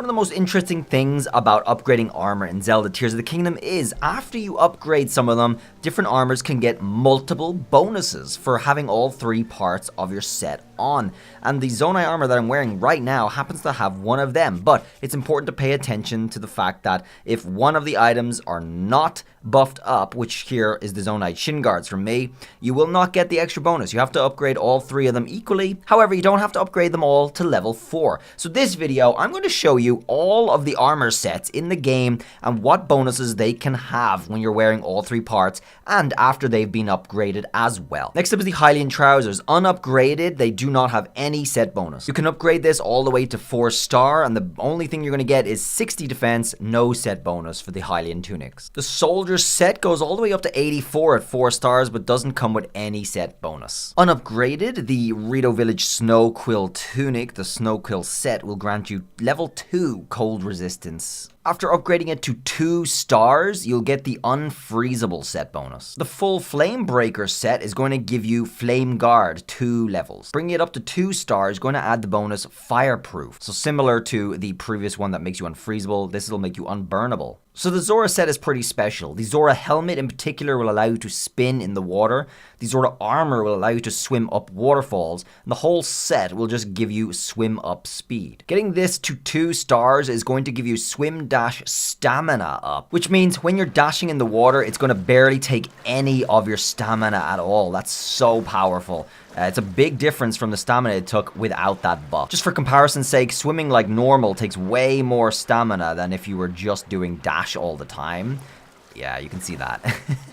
One of the most interesting things about upgrading armor in Zelda Tears of the Kingdom is after you upgrade some of them, different armors can get multiple bonuses for having all three parts of your set on. And the Zonaite armor that I'm wearing right now happens to have one of them, but it's important to pay attention to the fact that if one of the items are not buffed up, which here is the Zonaite shin guards from me, you will not get the extra bonus. You have to upgrade all three of them equally. However, you don't have to upgrade them all to level 4. So this video, I'm going to show you all of the armor sets in the game and what bonuses they can have when you're wearing all three parts and after they've been upgraded as well. Next up is the Hylian trousers. Unupgraded, they do not have any set bonus. You can upgrade this all the way to 4-star, and the only thing you're going to get is 60 defense, no set bonus for the Hylian tunics. The soldier set goes all the way up to 84 at 4 stars, but doesn't come with any set bonus. Unupgraded, the Rito Village Snowquill tunic, the Snowquill set, will grant you level 2 cold resistance. After upgrading it to 2 stars, you'll get the unfreezable set bonus. The full Flamebreaker set is going to give you Flame Guard 2 levels. Bringing it up to 2 stars is going to add the bonus Fireproof. So similar to the previous one that makes you unfreezable, this will make you unburnable. So the Zora set is pretty special. The Zora helmet in particular will allow you to spin in the water. The Zora armor will allow you to swim up waterfalls. And the whole set will just give you swim up speed. Getting this to 2 stars is going to give you swim dash stamina up, which means when you're dashing in the water, it's going to barely take any of your stamina at all. That's so powerful. It's a big difference from the stamina it took without that buff. Just for comparison's sake, swimming like normal takes way more stamina than if you were just doing dash all the time. Yeah, you can see that.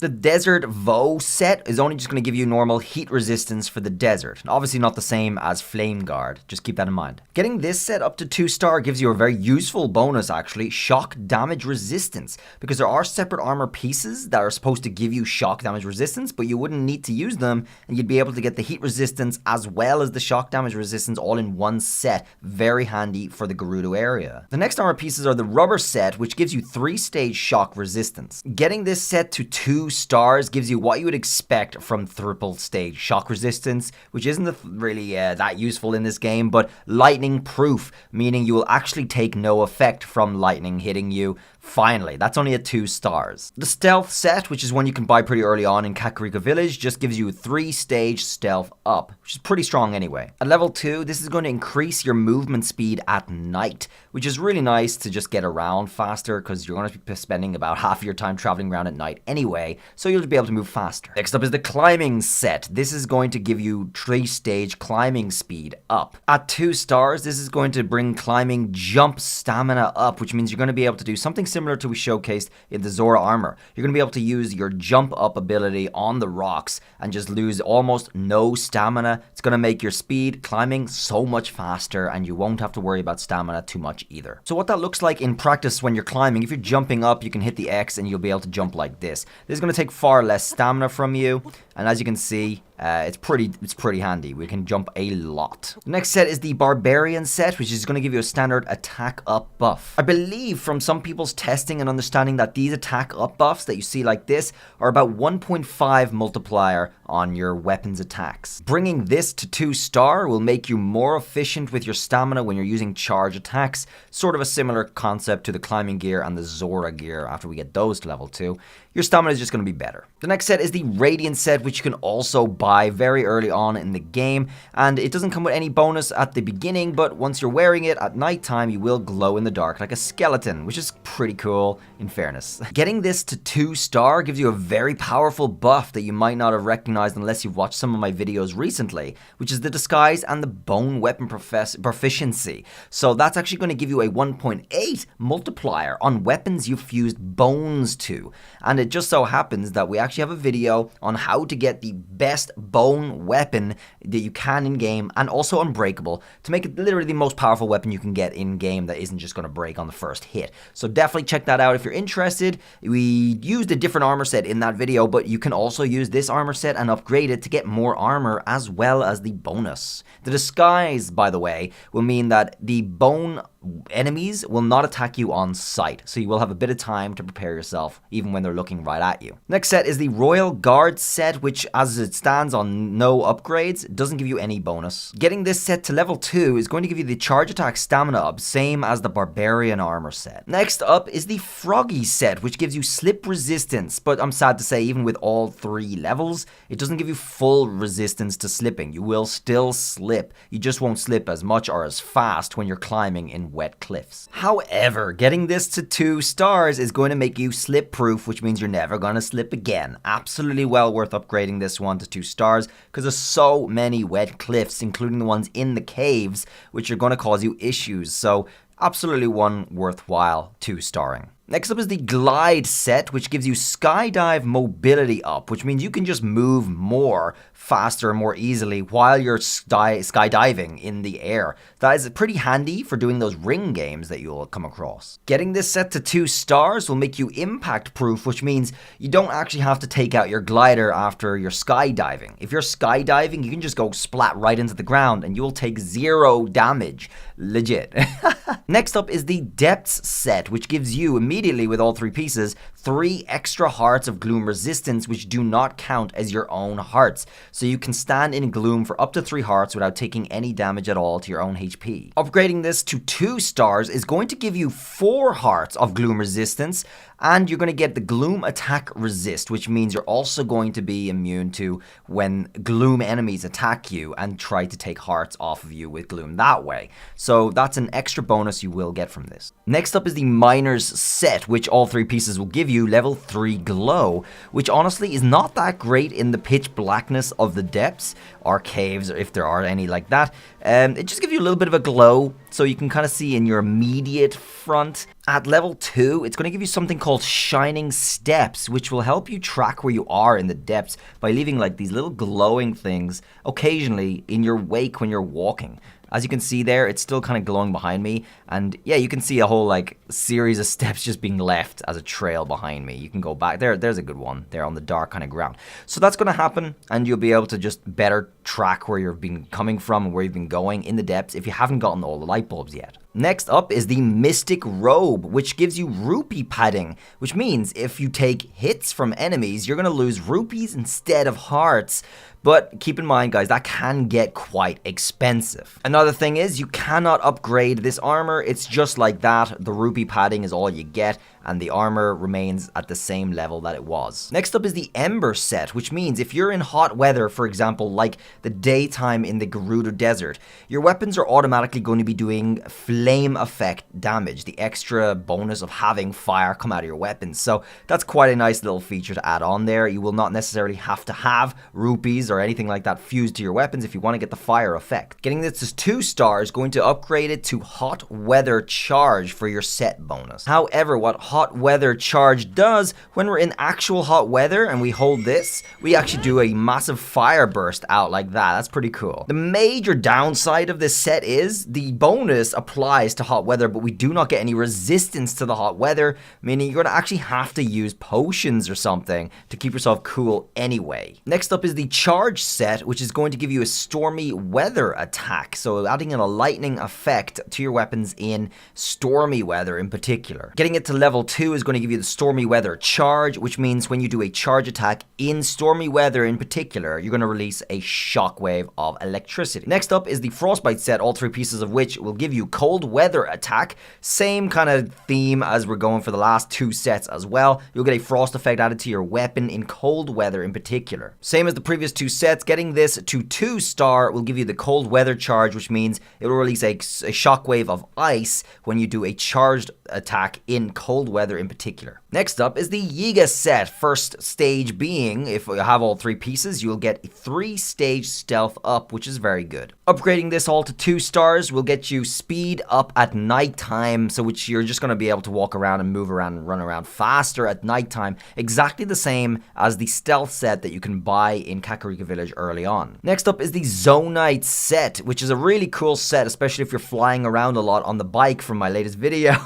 The Desert Voe set is only just going to give you normal heat resistance for the desert. Obviously not the same as Flame Guard. Just keep that in mind. Getting this set up to 2-star gives you a very useful bonus actually, shock damage resistance. Because there are separate armor pieces that are supposed to give you shock damage resistance, but you wouldn't need to use them and you'd be able to get the heat resistance as well as the shock damage resistance all in one set. Very handy for the Gerudo area. The next armor pieces are the Rubber set, which gives you 3-stage shock resistance. Getting this set to 2 stars gives you what you would expect from triple stage shock resistance, which isn't really that useful in this game, but lightning proof, meaning you will actually take no effect from lightning hitting you. Finally, that's only at 2 stars. The Stealth set, which is one you can buy pretty early on in Kakariko Village, just gives you 3-stage stealth up, which is pretty strong anyway. At level 2, this is going to increase your movement speed at night, which is really nice to just get around faster because you're going to be spending about half of your time traveling around at night anyway, so you'll be able to move faster. Next up is the Climbing set. This is going to give you 3-stage climbing speed up. At 2 stars, this is going to bring climbing jump stamina up, which means you're going to be able to do something similar to we showcased in the Zora armor. You're going to be able to use your jump up ability on the rocks and just lose almost no stamina. It's going to make your speed climbing so much faster and you won't have to worry about stamina too much either. So what that looks like in practice when you're climbing, if you're jumping up, you can hit the X and you'll be able to jump like this. This is going to take far less stamina from you, and as you can see, it's pretty handy. We can jump a lot. The next set is the Barbarian set, which is going to give you a standard attack up buff. I believe from some people's testing and understanding that these attack up buffs that you see like this are about 1.5 multiplier on your weapons attacks. Bringing this to 2-star will make you more efficient with your stamina when you're using charge attacks. Sort of a similar concept to the climbing gear and the Zora gear after we get those to level 2. Your stamina is just going to be better. The next set is the Radiant set, which you can also buy very early on in the game, and it doesn't come with any bonus at the beginning, but once you're wearing it at nighttime, you will glow in the dark like a skeleton, which is pretty cool in fairness. Getting this to 2-star gives you a very powerful buff that you might not have recognized unless you've watched some of my videos recently, which is the Disguise and the Bone Weapon Proficiency. So that's actually going to give you a 1.8 multiplier on weapons you've fused bones to, and it just so happens that we actually have a video on how to get the best bone weapon that you can in game and also unbreakable to make it literally the most powerful weapon you can get in game that isn't just going to break on the first hit. So definitely check that out if you're interested. We used a different armor set in that video, but you can also use this armor set and upgrade it to get more armor as well as the bonus. The Disguise, by the way, will mean that the bone enemies will not attack you on sight, so you will have a bit of time to prepare yourself even when they're looking right at you. Next set is the Royal Guard set, which as it stands on no upgrades, doesn't give you any bonus. Getting this set to level 2 is going to give you the charge attack stamina up, same as the Barbarian armor set. Next up is the Froggy set, which gives you slip resistance, but I'm sad to say even with all 3 levels, it doesn't give you full resistance to slipping. You will still slip, you just won't slip as much or as fast when you're climbing in wet cliffs. However, getting this to 2 stars is going to make you slip proof, which means you're never going to slip again. Absolutely well worth upgrading this one to 2 stars because there's so many wet cliffs, including the ones in the caves, which are going to cause you issues. So absolutely one worthwhile 2-starring. Next up is the Glide set, which gives you skydive mobility up, which means you can just move more, faster, and more easily while you're skydiving in the air. That is pretty handy for doing those ring games that you'll come across. Getting this set to 2 stars will make you impact proof, which means you don't actually have to take out your glider after you're skydiving. If you're skydiving, you can just go splat right into the ground and you'll take 0 damage. Legit. Next up is the Depths set, which gives you immediately with all 3 pieces 3 extra hearts of gloom resistance, which do not count as your own hearts. So you can stand in gloom for up to 3 hearts without taking any damage at all to your own HP. Upgrading this to 2 stars is going to give you 4 hearts of gloom resistance, and you're going to get the gloom attack resist, which means you're also going to be immune to when gloom enemies attack you and try to take hearts off of you with gloom that way. So that's an extra bonus you will get from this. Next up is the Miner's set, which all 3 pieces will give you level 3 glow, which honestly is not that great in the pitch blackness of the depths or caves, or if there are any like that. It just gives you a little bit of a glow, so you can kind of see in your immediate front. At level 2, it's going to give you something called Shining Steps, which will help you track where you are in the depths by leaving like these little glowing things occasionally in your wake when you're walking. As you can see there, it's still kind of glowing behind me, and yeah, you can see a whole like series of steps just being left as a trail behind me. You can go back there. There's a good one there on the dark kind of ground. So that's going to happen, and you'll be able to just better track where you've been coming from and where you've been going in the depths if you haven't gotten all the light bulbs yet. Next up is the Mystic Robe, which gives you rupee padding, which means if you take hits from enemies, you're going to lose rupees instead of hearts. But keep in mind, guys, that can get quite expensive. Another thing is you cannot upgrade this armor. It's just like that. The rupee padding is all you get, and the armor remains at the same level that it was. Next up is the Ember set, which means if you're in hot weather, for example, like the daytime in the Gerudo Desert, your weapons are automatically going to be doing flame effect damage, the extra bonus of having fire come out of your weapons. So that's quite a nice little feature to add on there. You will not necessarily have to have rupees or anything like that fused to your weapons if you want to get the fire effect. Getting this to 2 stars, going to upgrade it to Hot Weather Charge for your set bonus. However, what Hot Weather Charge does, when we're in actual hot weather and we hold this, we actually do a massive fire burst out like that. That's pretty cool. The major downside of this set is the bonus applies to hot weather, but we do not get any resistance to the hot weather, meaning you're going to actually have to use potions or something to keep yourself cool anyway. Next up is the Charge set, which is going to give you a stormy weather attack, so adding in a lightning effect to your weapons in stormy weather in particular. Getting it to level 2 is going to give you the Stormy Weather Charge, which means when you do a charge attack in stormy weather in particular, you're going to release a shockwave of electricity. Next up is the Frostbite set, all 3 pieces of which will give you Cold Weather Attack. Same kind of theme as we're going for the last 2 sets as well. You'll get a frost effect added to your weapon in cold weather in particular. Same as the previous 2 sets, getting this to 2 star will give you the Cold Weather Charge, which means it will release a shockwave of ice when you do a charged attack in cold weather in particular. Next up is the Yiga set, first stage being, if you have all 3 pieces, you'll get a 3-stage stealth up, which is very good. Upgrading this all to 2 stars will get you speed up at nighttime, so which you're just going to be able to walk around and move around and run around faster at nighttime, exactly the same as the stealth set that you can buy in Kakariko Village early on. Next up is the Zonaite set, which is a really cool set, especially if you're flying around a lot on the bike from my latest video.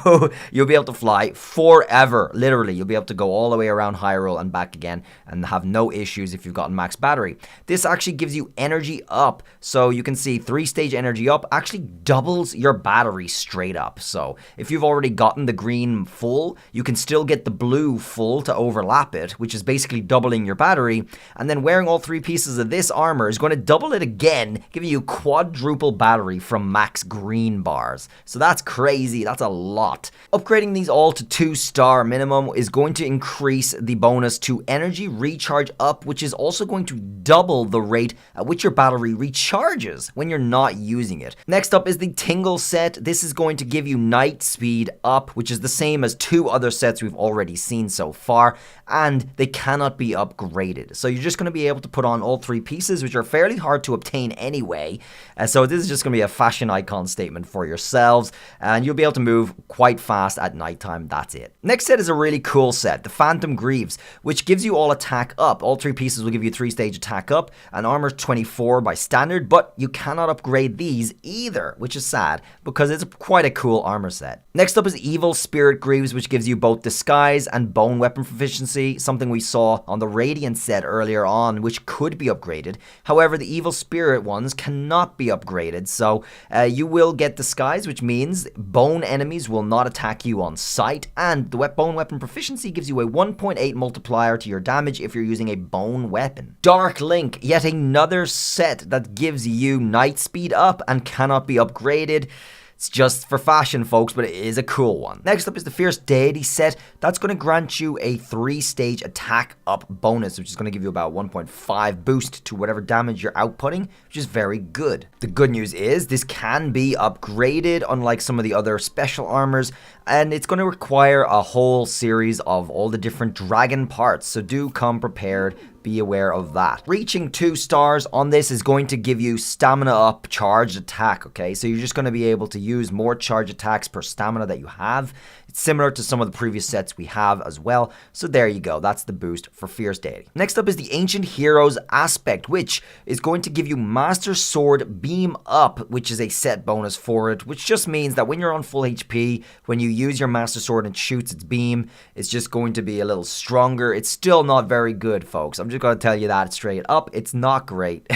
You'll be able to fly forever, literally. You'll be able to go all the way around Hyrule and back again and have no issues if you've got max battery. This actually gives you energy up, so you can see 3-stage energy up actually doubles your battery. battery straight up. So if you've already gotten the green full, you can still get the blue full to overlap it, which is basically doubling your battery. And then wearing all 3 pieces of this armor is going to double it again, giving you quadruple battery from max green bars. So that's crazy. That's a lot. Upgrading these all to 2-star minimum is going to increase the bonus to energy recharge up, which is also going to double the rate at which your battery recharges when you're not using it. Next up is the Tingle set. This is going to give you night speed up, which is the same as 2 other sets we've already seen so far, and they cannot be upgraded. So you're just going to be able to put on all 3 pieces, which are fairly hard to obtain anyway. So this is just going to be a fashion icon statement for yourselves, and you'll be able to move quite fast at nighttime. That's it. Next set is a really cool set, the Phantom Greaves, which gives you all attack up. All 3 pieces will give you 3-stage attack up, and armor 24 by standard, but you cannot upgrade these either, which is sad because it's quite a cool armor set. Next up is Evil Spirit Greaves, which gives you both disguise and bone weapon proficiency, something we saw on the Radiant set earlier on, which could be upgraded. However, the Evil Spirit ones cannot be upgraded, so you will get disguise, which means bone enemies will not attack you on sight, and the bone weapon proficiency gives you a 1.8 multiplier to your damage if you're using a bone weapon. Dark Link, yet another set that gives you night speed up and cannot be upgraded. It's just for fashion, folks, but it is a cool one. Next up is the Fierce Deity set. That's going to grant you a 3-stage attack up bonus, which is going to give you about 1.5 boost to whatever damage you're outputting, which is very good. The good news is this can be upgraded, unlike some of the other special armors, and it's going to require a whole series of all the different dragon parts, so do come prepared. Be aware of that. Reaching 2 stars on this is going to give you stamina up charged attack, okay? So you're just going to be able to use more charge attacks per stamina that you have. It's similar to some of the previous sets we have as well. So there you go. That's the boost for Fierce Deity. Next up is the Ancient Heroes aspect, which is going to give you Master Sword Beam Up, which is a set bonus for it, which just means that when you're on full HP, when you use your Master Sword and shoots its beam, it's just going to be a little stronger. It's still not very good, folks. I'm just going to tell you that straight up. It's not great.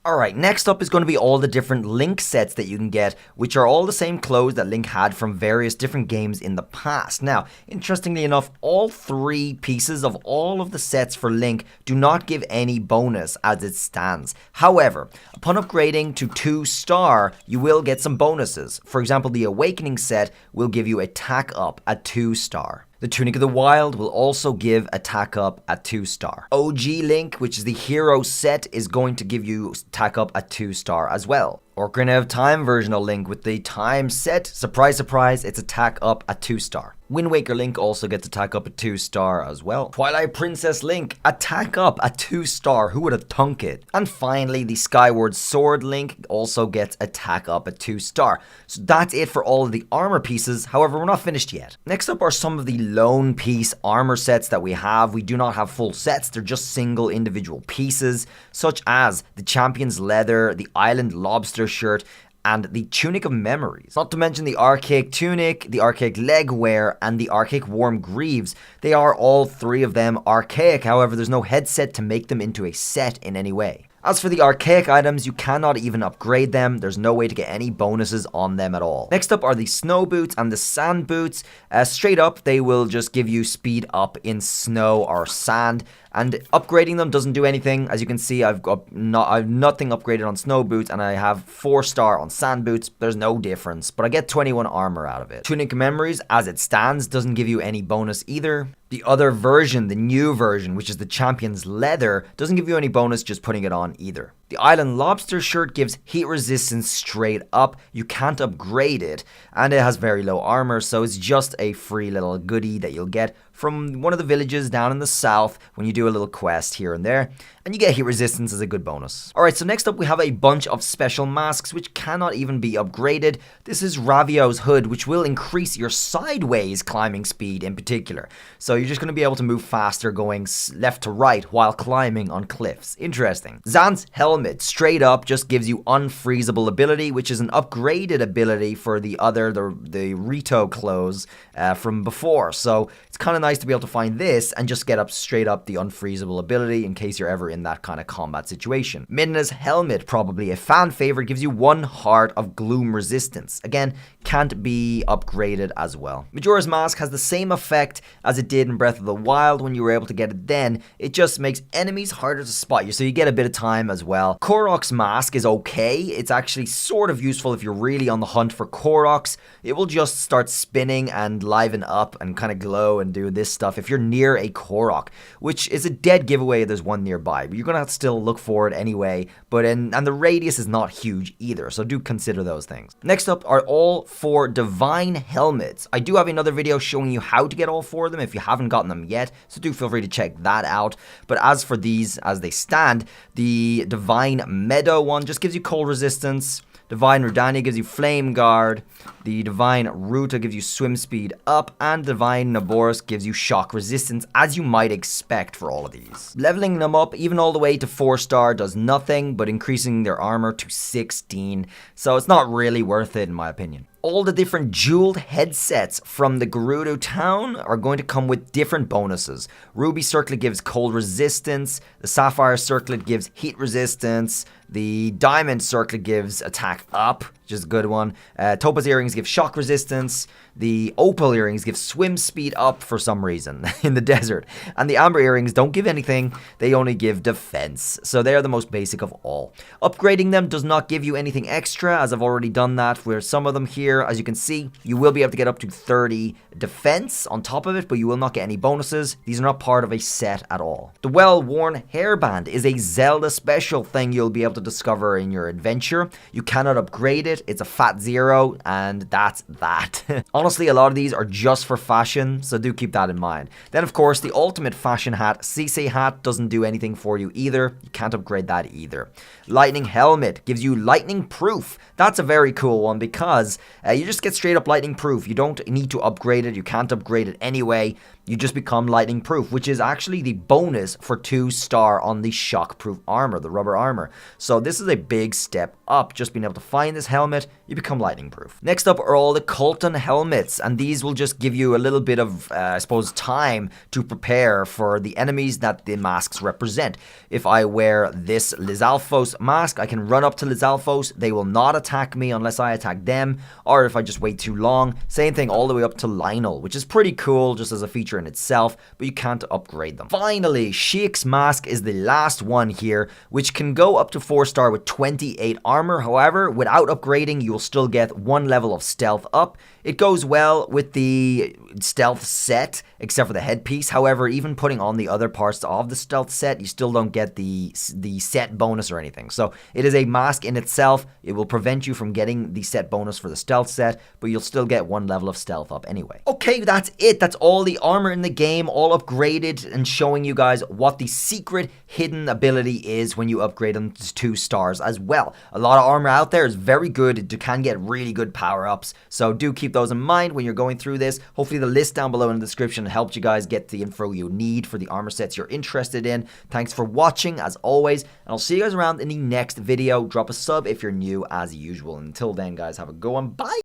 Alright, next up is going to be all the different Link sets that you can get, which are all the same clothes that Link had from various different games in the past. Now, interestingly enough, all 3 pieces of all of the sets for Link do not give any bonus as it stands. However, upon upgrading to 2-star, you will get some bonuses. For example, the Awakening set will give you attack up at 2-star. The Tunic of the Wild will also give attack up at 2-star. OG Link, which is the hero set, is going to give you attack up at 2-star as well. Ocarina of Time version of Link with the time set, surprise surprise, it's attack up at 2-star. Wind Waker Link also gets attack up at 2-star as well. Twilight Princess Link, attack up at 2-star, who would have thunk it? And finally, the Skyward Sword Link also gets attack up at 2-star. So that's it for all of the armor pieces, however we're not finished yet. Next up are some of the lone piece armor sets that we have. We do not have full sets, they're just single individual pieces, such as the Champion's Leather, the Island Lobster shirt, and the Tunic of Memories. Not to mention the Archaic Tunic, the Archaic Leg Wear, and the Archaic Warm Greaves. They are all 3 of them archaic, however there's no headset to make them into a set in any way. As for the archaic items, you cannot even upgrade them. There's no way to get any bonuses on them at all. Next up are the snow boots and the sand boots. Straight up, they will just give you speed up in snow or sand, and upgrading them doesn't do anything. As you can see, I've nothing upgraded on snow boots, and I have 4-star on sand boots. There's no difference, but I get 21 armor out of it. Tunic Memories, as it stands, doesn't give you any bonus either. The other version, the new version, which is the Champion's Leather, doesn't give you any bonus just putting it on either. The Island Lobster shirt gives heat resistance straight up. You can't upgrade it, and it has very low armor, so it's just a free little goodie that you'll get from one of the villages down in the south when you do a little quest here and there, and you get heat resistance as a good bonus. Alright, so next up we have a bunch of special masks which cannot even be upgraded. This is Ravio's hood, which will increase your sideways climbing speed in particular. So you're just going to be able to move faster going left to right while climbing on cliffs. Interesting. Zan's Hell helmet straight up just gives you unfreezable ability, which is an upgraded ability for the Rito clothes from before. So it's kind of nice to be able to find this and just get up straight up the unfreezable ability in case you're ever in that kind of combat situation. Midna's helmet, probably a fan favorite, gives you 1 heart of gloom resistance. Again, can't be upgraded as well. Majora's Mask has the same effect as it did in Breath of the Wild when you were able to get it then. It just makes enemies harder to spot you, so you get a bit of time as well. Korok's mask is okay. It's actually sort of useful if you're really on the hunt for Koroks. It will just start spinning and liven up and kind of glow and do this stuff if you're near a Korok, which is a dead giveaway there's one nearby, but you're gonna have to still look for it anyway. And the radius is not huge either, so do consider those things. Next up are all 4 divine helmets. I do have another video showing you how to get all 4 of them if you haven't gotten them yet, so do feel free to check that out. But as for these as they stand, the divine Meadow one just gives you cold resistance. Divine Rudania gives you Flame Guard, the Divine Ruta gives you Swim Speed Up, and Divine Naboris gives you Shock Resistance, as you might expect for all of these. Leveling them up even all the way to 4-star does nothing but increasing their armor to 16, so it's not really worth it in my opinion. All the different jeweled headsets from the Gerudo town are going to come with different bonuses. Ruby Circlet gives cold resistance, the Sapphire Circlet gives heat resistance, the Diamond Circlet gives attack up, which is a good one. Topaz Earrings give shock resistance. The Opal Earrings give swim speed up for some reason in the desert. And the Amber Earrings don't give anything, they only give defense. So they are the most basic of all. Upgrading them does not give you anything extra, as I've already done that for some of them here. As you can see, you will be able to get up to 30 defense on top of it, but you will not get any bonuses. These are not part of a set at all. The Well-Worn Hairband is a Zelda special thing you'll be able to discover in your adventure. You cannot upgrade it. It's a fat 0, and that's that. Honestly, a lot of these are just for fashion, so do keep that in mind. Then, of course, the ultimate fashion hat, Sisei Hat, doesn't do anything for you either. You can't upgrade that either. Lightning Helmet gives you lightning proof. That's a very cool one because you just get straight up lightning proof. You don't need to upgrade it. You can't upgrade it anyway. You just become lightning proof, which is actually the bonus for 2-star on the shockproof armor, the rubber armor. So this is a big step up. Just being able to find this helmet, you become lightning proof. Next up are all the Colton helmets, and these will just give you a little bit of, I suppose, time to prepare for the enemies that the masks represent. If I wear this Lizalfos mask, I can run up to Lizalfos. They will not attack me unless I attack them, or if I just wait too long. Same thing all the way up to Lionel, which is pretty cool just as a feature in itself, but you can't upgrade them. Finally, Sheik's mask is the last one here, which can go up to 4-star with 28 armor. However, without upgrading, you will still get 1 level of stealth up. It goes well with the stealth set, except for the headpiece. However, even putting on the other parts of the stealth set, you still don't get the set bonus or anything. So it is a mask in itself. It will prevent you from getting the set bonus for the stealth set, but you'll still get 1 level of stealth up anyway. Okay, that's it. That's all the armor in the game, all upgraded, and showing you guys what the secret hidden ability is when you upgrade them to 2 stars as well. A lot of armor out there is very good. It can get really good power-ups, so do keep those in mind when you're going through this. Hopefully the list down below in the description helped you guys get the info you need for the armor sets you're interested in. Thanks for watching as always, and I'll see you guys around in the next video. Drop a sub if you're new as usual. Until then, guys, have a good one. Bye!